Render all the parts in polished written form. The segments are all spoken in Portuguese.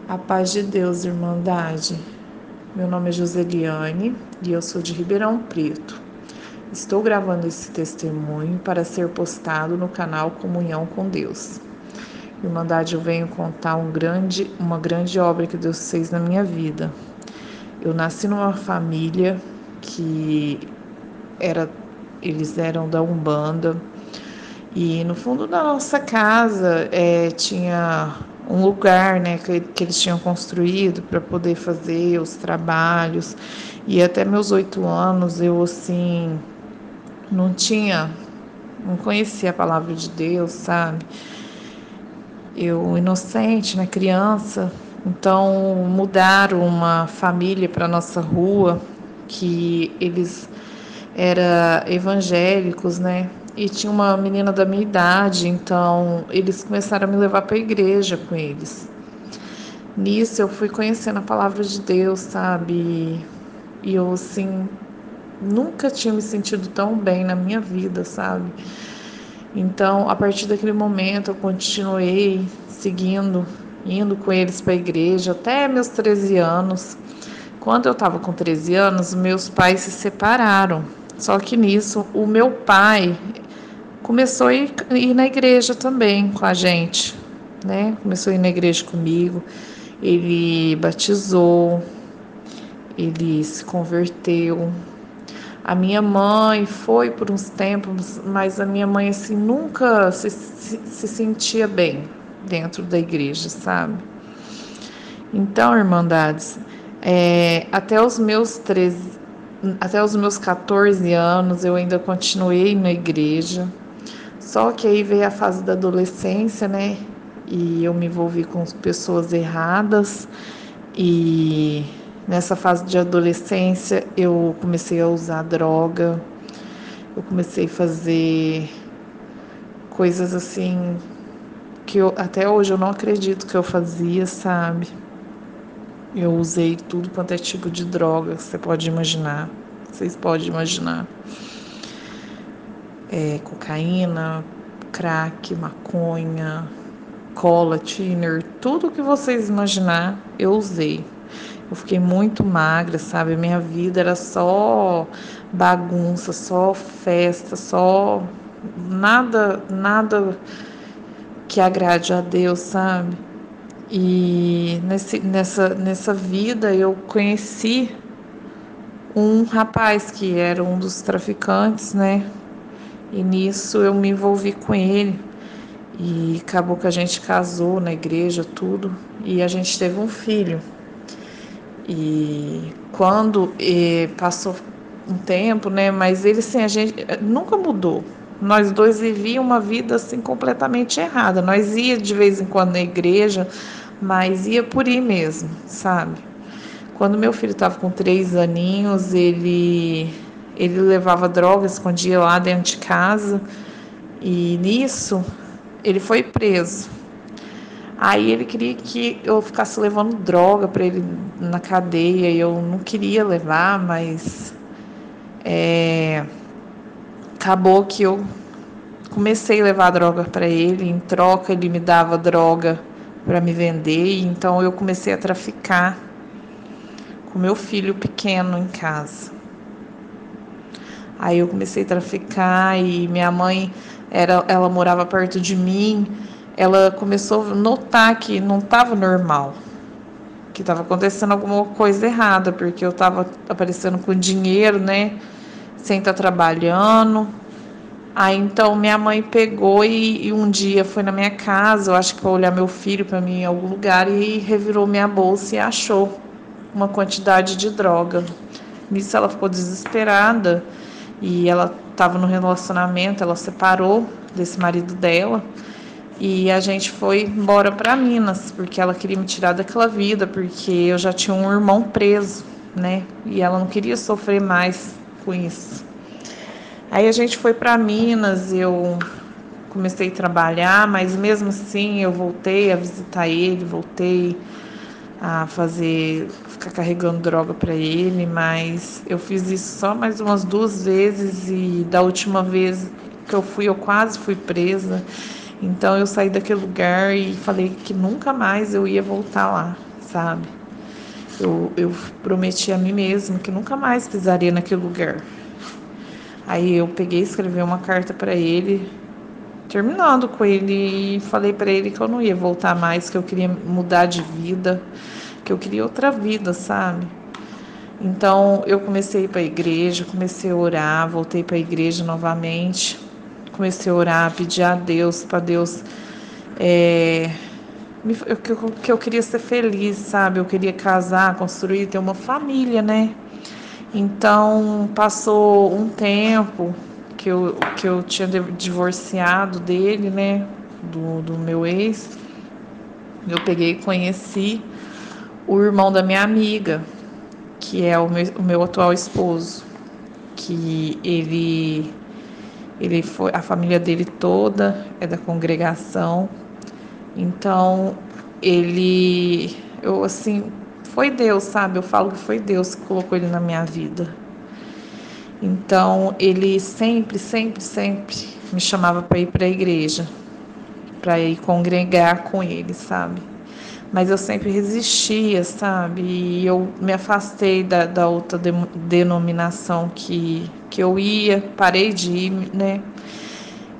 A paz de Deus, Irmandade. Meu nome é Joseliane e eu sou de Ribeirão Preto. Estou gravando esse testemunho para ser postado no canal Comunhão com Deus. Irmandade, eu venho contar uma grande obra que Deus fez na minha vida. Eu nasci numa família que era, eles eram da Umbanda. E no fundo da nossa casa tinha um lugar, né, que eles tinham construído para poder fazer os trabalhos. E até meus 8 anos eu assim não conhecia a palavra de Deus, sabe? Eu inocente, né, criança. Então mudaram uma família para nossa rua que eles eram evangélicos, né? E tinha uma menina da minha idade, então eles começaram a me levar para a igreja com eles. Nisso eu fui conhecendo a palavra de Deus, sabe? E eu, assim, nunca tinha me sentido tão bem na minha vida, sabe? Então, a partir daquele momento, eu continuei seguindo, indo com eles para a igreja até meus 13 anos. Quando eu estava com 13 anos, meus pais se separaram. Só que nisso, o meu pai começou a ir na igreja também com a gente, né? Começou a ir na igreja comigo. Ele batizou, ele se converteu. A minha mãe foi por uns tempos, mas a minha mãe assim nunca se sentia bem dentro da igreja, sabe? Então, irmandades, até os meus 14 anos eu ainda continuei na igreja. Só que aí veio a fase da adolescência, né? E eu me envolvi com pessoas erradas. E nessa fase de adolescência eu comecei a usar droga. Eu comecei a fazer coisas assim que até hoje eu não acredito que eu fazia, sabe? Eu usei tudo quanto é tipo de droga que você pode imaginar. Vocês podem imaginar. Cocaína, crack, maconha, cola, thinner, tudo que vocês imaginar, eu usei. Eu fiquei muito magra, sabe? Minha vida era só bagunça, só festa, só nada que agrade a Deus, sabe? E nessa vida eu conheci um rapaz que era um dos traficantes, né? E nisso eu me envolvi com ele. E acabou que a gente casou na igreja, tudo. E a gente teve um filho. E quando passou um tempo, né? Mas ele, assim, a gente nunca mudou. Nós dois vivíamos uma vida, assim, completamente errada. Nós ia de vez em quando na igreja, mas ia por ir mesmo, sabe? Quando meu filho estava com 3 aninhos, ele levava droga, escondia lá dentro de casa. E nisso, ele foi preso. Aí ele queria que eu ficasse levando droga para ele na cadeia e eu não queria levar, mas acabou que eu comecei a levar droga para ele. Em troca, ele me dava droga para me vender, e então eu comecei a traficar com meu filho pequeno em casa. Aí eu comecei a traficar e minha mãe ela morava perto de mim. Ela começou a notar que não estava normal, que estava acontecendo alguma coisa errada, porque eu estava aparecendo com dinheiro, né? Sem estar trabalhando. Aí então minha mãe pegou e um dia foi na minha casa, eu acho que para olhar meu filho para mim em algum lugar, e revirou minha bolsa e achou uma quantidade de droga. Nisso ela ficou desesperada e ela estava no relacionamento, ela separou desse marido dela. E a gente foi embora para Minas, porque ela queria me tirar daquela vida, porque eu já tinha um irmão preso, né? E ela não queria sofrer mais com isso. Aí a gente foi para Minas, eu comecei a trabalhar, mas mesmo assim eu voltei a visitar ele, voltei a ficar carregando droga para ele, mas eu fiz isso só mais umas 2 vezes e da última vez que eu fui, eu quase fui presa. Então eu saí daquele lugar e falei que nunca mais eu ia voltar lá, sabe? Eu prometi a mim mesma que nunca mais pisaria naquele lugar. Aí eu peguei e escrevi uma carta para ele, terminando com ele, e falei para ele que eu não ia voltar mais, que eu queria mudar de vida, que eu queria outra vida, sabe? Então eu comecei a ir para a igreja, comecei a orar, voltei para a igreja novamente, comecei a orar, pedir a Deus, para Deus, que eu queria ser feliz, sabe? Eu queria casar, construir, ter uma família, né? Então passou um tempo que eu tinha divorciado dele, né? Do meu ex. Eu peguei e conheci o irmão da minha amiga, que é o meu atual esposo, que ele foi, a família dele toda é da congregação. Então eu assim, foi Deus, sabe? Eu falo que foi Deus que colocou ele na minha vida. Então ele sempre me chamava para ir para a igreja, para ir congregar com ele, sabe? Mas eu sempre resistia, sabe? E eu me afastei da outra denominação que eu ia, parei de ir, né?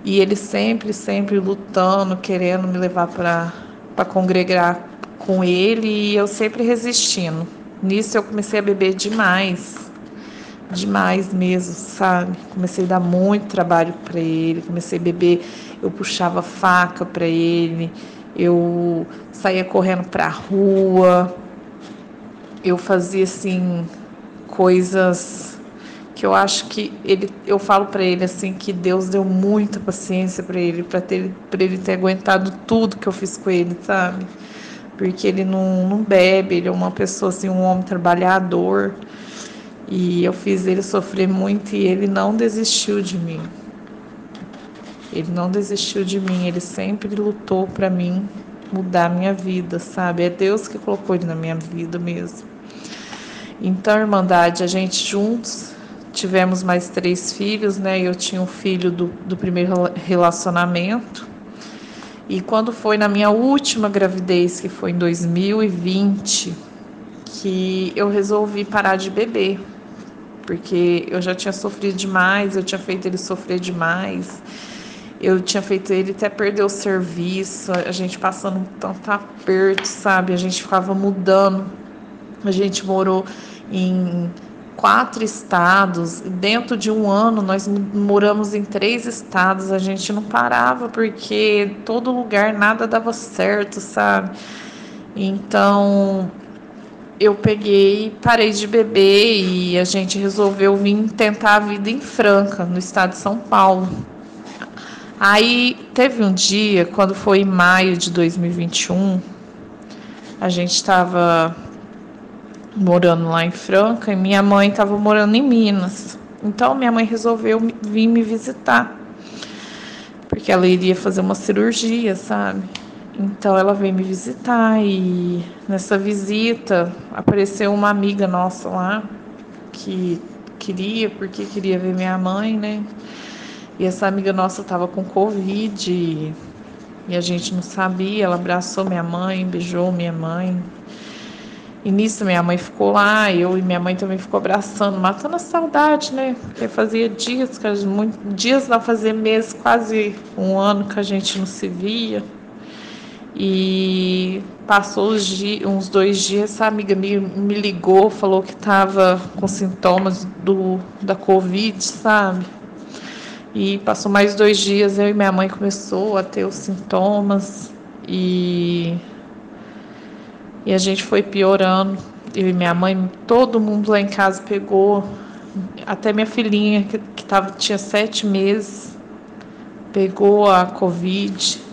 E ele sempre lutando, querendo me levar para congregar com ele, e eu sempre resistindo. Nisso eu comecei a beber demais mesmo, sabe? Comecei a dar muito trabalho para ele, comecei a beber, eu puxava faca para ele, eu saía correndo para a rua, eu fazia assim coisas que eu acho que eu falo para ele assim que Deus deu muita paciência para ele ter aguentado tudo que eu fiz com ele, sabe? Porque ele não bebe, ele é uma pessoa assim, um homem trabalhador. E eu fiz ele sofrer muito e ele não desistiu de mim. Ele não desistiu de mim, ele sempre lutou para mim mudar a minha vida, sabe? É Deus que colocou ele na minha vida mesmo. Então, Irmandade, a gente juntos tivemos mais 3 filhos, né? Eu tinha um filho do primeiro relacionamento. E quando foi na minha última gravidez, que foi em 2020, que eu resolvi parar de beber. Porque eu já tinha sofrido demais, eu tinha feito ele sofrer demais, eu tinha feito ele até perder o serviço, a gente passando um tanto aperto, sabe? A gente ficava mudando, a gente morou em 4 estados, dentro de um ano nós moramos em 3 estados, a gente não parava porque todo lugar nada dava certo, sabe? Então eu peguei, parei de beber e a gente resolveu vir tentar a vida em Franca, no estado de São Paulo. Aí teve um dia, quando foi em maio de 2021, a gente estava morando lá em Franca e minha mãe estava morando em Minas. Então minha mãe resolveu vir me visitar, porque ela iria fazer uma cirurgia, sabe? Então ela veio me visitar e nessa visita apareceu uma amiga nossa lá que porque queria ver minha mãe, né? E essa amiga nossa estava com Covid e a gente não sabia. Ela abraçou minha mãe, beijou minha mãe. E nisso minha mãe ficou lá, eu e minha mãe também ficou abraçando, matando a saudade, né? Porque fazia dias, dias não fazia meses, quase um ano que a gente não se via. E passou uns 2 dias, essa amiga me ligou, falou que estava com sintomas da Covid, sabe? E passou mais 2 dias, eu e minha mãe começou a ter os sintomas e a gente foi piorando. Eu e minha mãe, todo mundo lá em casa pegou, até minha filhinha, tinha 7 meses, pegou a Covid.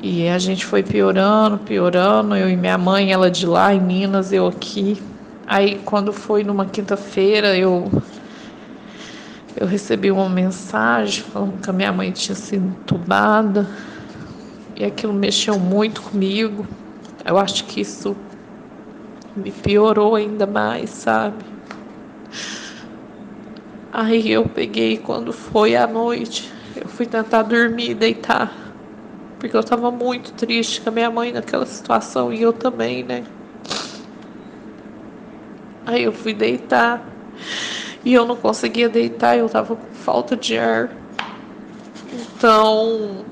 E a gente foi piorando, eu e minha mãe, ela de lá em Minas, eu aqui. Aí quando foi numa quinta-feira, eu recebi uma mensagem falando que a minha mãe tinha sido entubada. E aquilo mexeu muito comigo. Eu acho que isso me piorou ainda mais, sabe? Aí eu peguei, quando foi à noite, eu fui tentar dormir e deitar. Porque eu tava muito triste com a minha mãe naquela situação e eu também, né? Aí eu fui deitar e eu não conseguia deitar, eu tava com falta de ar. Então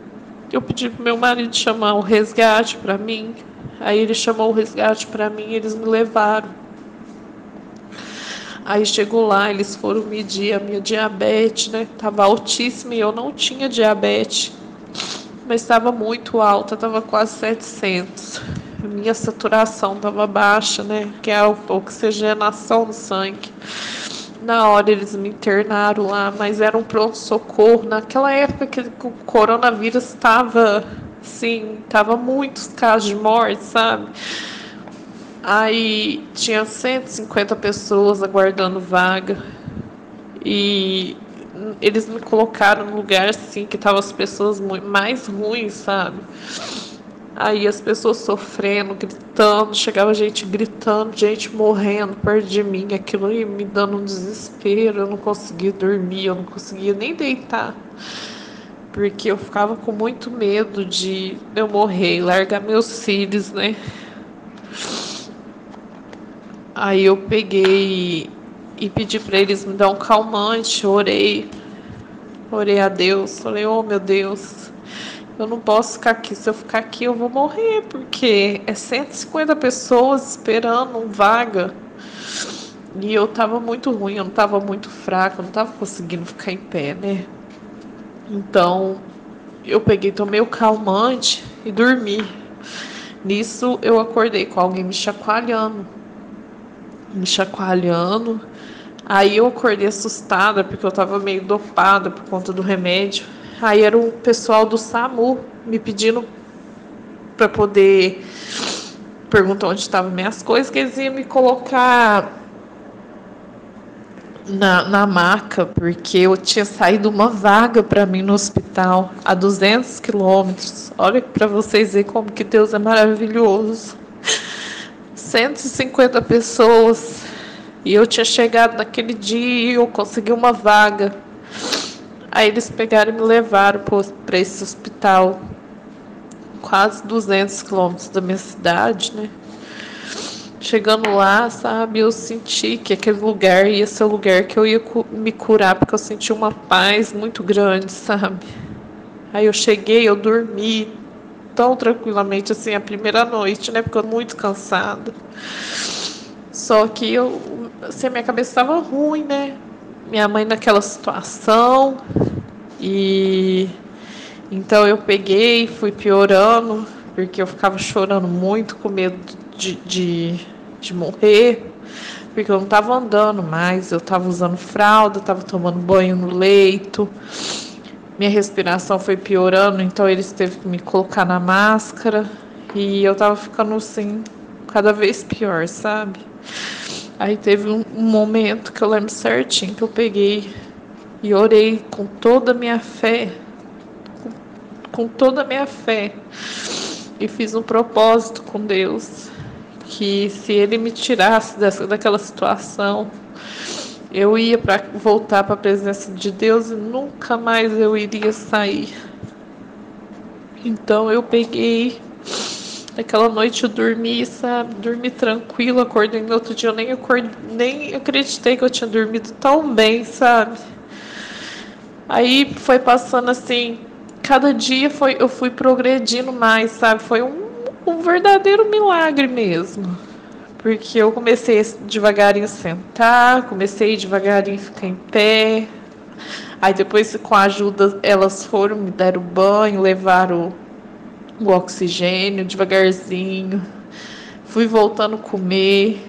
eu pedi pro meu marido chamar o resgate pra mim. Aí ele chamou o resgate pra mim e eles me levaram. Aí chegou lá, eles foram medir a minha diabetes, né? Tava altíssima e eu não tinha diabetes, mas estava muito alta, tava quase 700. Minha saturação tava baixa, né? Que é a oxigenação do sangue. Na hora eles me internaram lá, mas era um pronto-socorro. Naquela época que o coronavírus estava, sim, tava muitos casos de morte, sabe? Aí tinha 150 pessoas aguardando vaga. E eles me colocaram no lugar assim que estavam as pessoas mais ruins, sabe? Aí as pessoas sofrendo, gritando, chegava gente gritando, gente morrendo perto de mim, aquilo ia me dando um desespero, eu não conseguia dormir, eu não conseguia nem deitar, porque eu ficava com muito medo de eu morrer e largar meus filhos, né? Aí eu peguei e pedi para eles me dar um calmante, orei a Deus, falei, oh meu Deus, eu não posso ficar aqui. Se eu ficar aqui, eu vou morrer, porque é 150 pessoas esperando vaga. E eu tava muito ruim, eu não tava muito fraca, eu não tava conseguindo ficar em pé, né? Então, eu peguei, tomei o calmante e dormi. Nisso, eu acordei com alguém me chacoalhando. Me chacoalhando. Aí eu acordei assustada, porque eu tava meio dopada por conta do remédio. Aí era o pessoal do SAMU me pedindo para poder perguntar onde estavam minhas coisas, que eles iam me colocar na maca, porque eu tinha saído uma vaga para mim no hospital a 200 quilômetros. Olha para vocês verem como que Deus é maravilhoso. 150 pessoas. E eu tinha chegado naquele dia e eu consegui uma vaga. Aí eles pegaram e me levaram para esse hospital, quase 200 quilômetros da minha cidade, né? Chegando lá, sabe, eu senti que aquele lugar ia ser o lugar que eu ia me curar, porque eu senti uma paz muito grande, sabe? Aí eu cheguei, eu dormi tão tranquilamente assim a primeira noite, né? Porque eu muito cansada. Só que assim, a minha cabeça estava ruim, né? Minha mãe naquela situação. E então eu peguei, fui piorando, porque eu ficava chorando muito com medo de morrer, porque eu não estava andando mais, eu estava usando fralda, estava tomando banho no leito, minha respiração foi piorando, então eles teve que me colocar na máscara e eu estava ficando assim, cada vez pior, sabe? Aí teve um momento que eu lembro certinho que eu peguei e orei com toda a minha fé, com toda a minha fé, e fiz um propósito com Deus, que se Ele me tirasse daquela situação, eu ia voltar para a presença de Deus e nunca mais eu iria sair. Então eu peguei, aquela noite eu dormi, sabe, dormi tranquilo, acordei no outro dia, eu nem acreditei que eu tinha dormido tão bem, sabe. Aí foi passando assim, cada dia eu fui progredindo mais, sabe? Foi um verdadeiro milagre mesmo. Porque eu comecei devagarinho a sentar, comecei devagarinho a ficar em pé. Aí depois, com a ajuda, elas foram, me deram banho, levaram o oxigênio devagarzinho. Fui voltando a comer.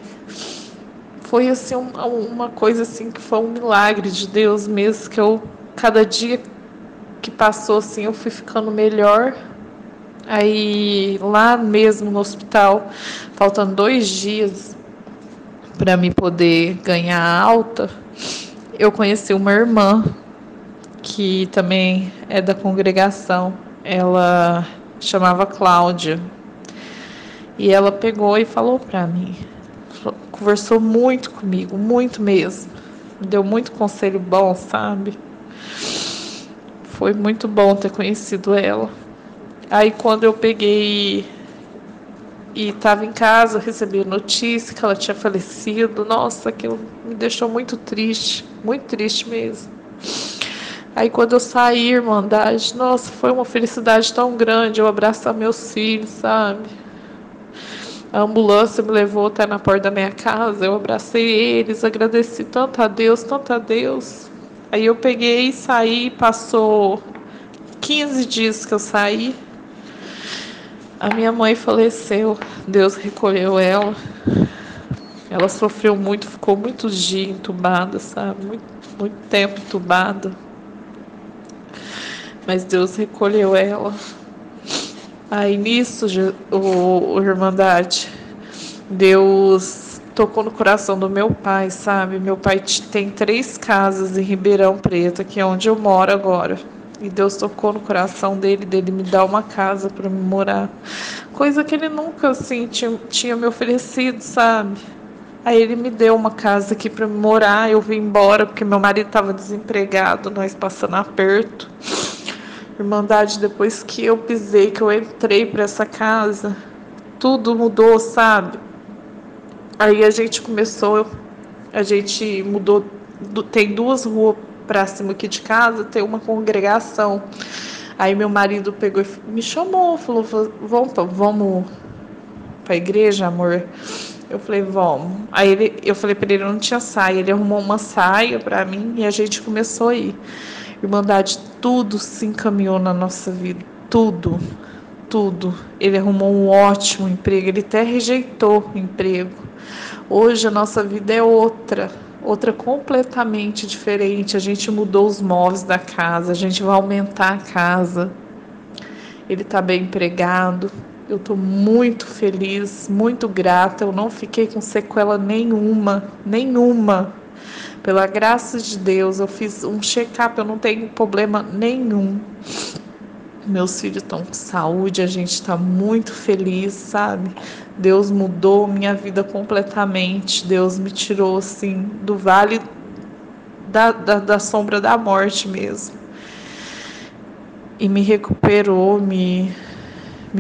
Foi assim uma coisa assim que foi um milagre de Deus mesmo, que eu cada dia que passou assim eu fui ficando melhor. Aí lá mesmo no hospital, faltando 2 dias para me poder ganhar alta, eu conheci uma irmã que também é da congregação. Ela chamava Cláudia. E ela pegou e falou para mim, conversou muito comigo, muito mesmo. Me deu muito conselho bom, sabe? Foi muito bom ter conhecido ela. Aí quando eu peguei e estava em casa, eu recebi a notícia que ela tinha falecido. Nossa, aquilo me deixou muito triste mesmo. Aí quando eu saí, Irmandade, nossa, foi uma felicidade tão grande eu abraçar meus filhos, sabe? A ambulância me levou até na porta da minha casa, eu abracei eles, agradeci tanto a Deus, tanto a Deus. Aí eu peguei e saí, passou 15 dias que eu saí. A minha mãe faleceu, Deus recolheu ela. Ela sofreu muito, ficou muitos dias entubada, sabe? Muito tempo entubada. Mas Deus recolheu ela. Aí nisso, o Irmandade, Deus tocou no coração do meu pai, sabe? Meu pai tem 3 casas em Ribeirão Preto, que é onde eu moro agora. E Deus tocou no coração dele me dar uma casa para me morar. Coisa que ele nunca, assim, tinha me oferecido, sabe? Aí ele me deu uma casa aqui para me morar. Eu vim embora porque meu marido estava desempregado, nós passando aperto. Irmandade, depois que eu pisei, que eu entrei para essa casa, tudo mudou, sabe? Aí a gente mudou, tem 2 ruas pra cima aqui de casa, tem uma congregação. Aí meu marido pegou e me chamou, falou, vamos pra igreja, amor? Eu falei, vamos. Eu falei pra ele, não tinha saia, ele arrumou uma saia pra mim e a gente começou a ir. Irmandade, tudo se encaminhou na nossa vida, tudo, tudo. Ele arrumou um ótimo emprego, ele até rejeitou o emprego. Hoje a nossa vida é outra completamente diferente. A gente mudou os móveis da casa, a gente vai aumentar a casa. Ele está bem empregado. Eu estou muito feliz, muito grata. Eu não fiquei com sequela nenhuma. Pela graça de Deus, eu fiz um check-up, eu não tenho problema nenhum. Meus filhos estão com saúde, a gente está muito feliz, sabe? Deus mudou minha vida completamente. Deus me tirou, assim, do vale da sombra da morte mesmo. E me recuperou, me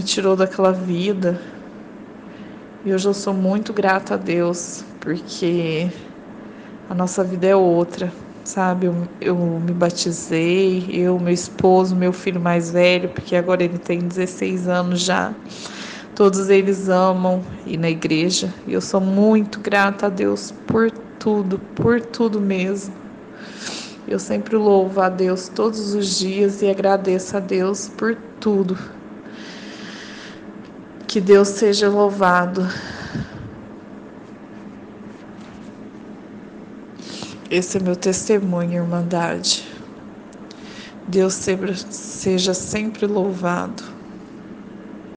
tirou daquela vida. E hoje eu sou muito grata a Deus, porque a nossa vida é outra, sabe? Eu me batizei, meu esposo, meu filho mais velho, porque agora ele tem 16 anos já. Todos eles amam ir na igreja. E eu sou muito grata a Deus por tudo mesmo. Eu sempre louvo a Deus todos os dias e agradeço a Deus por tudo. Que Deus seja louvado. Esse é meu testemunho, Irmandade. Deus seja sempre louvado.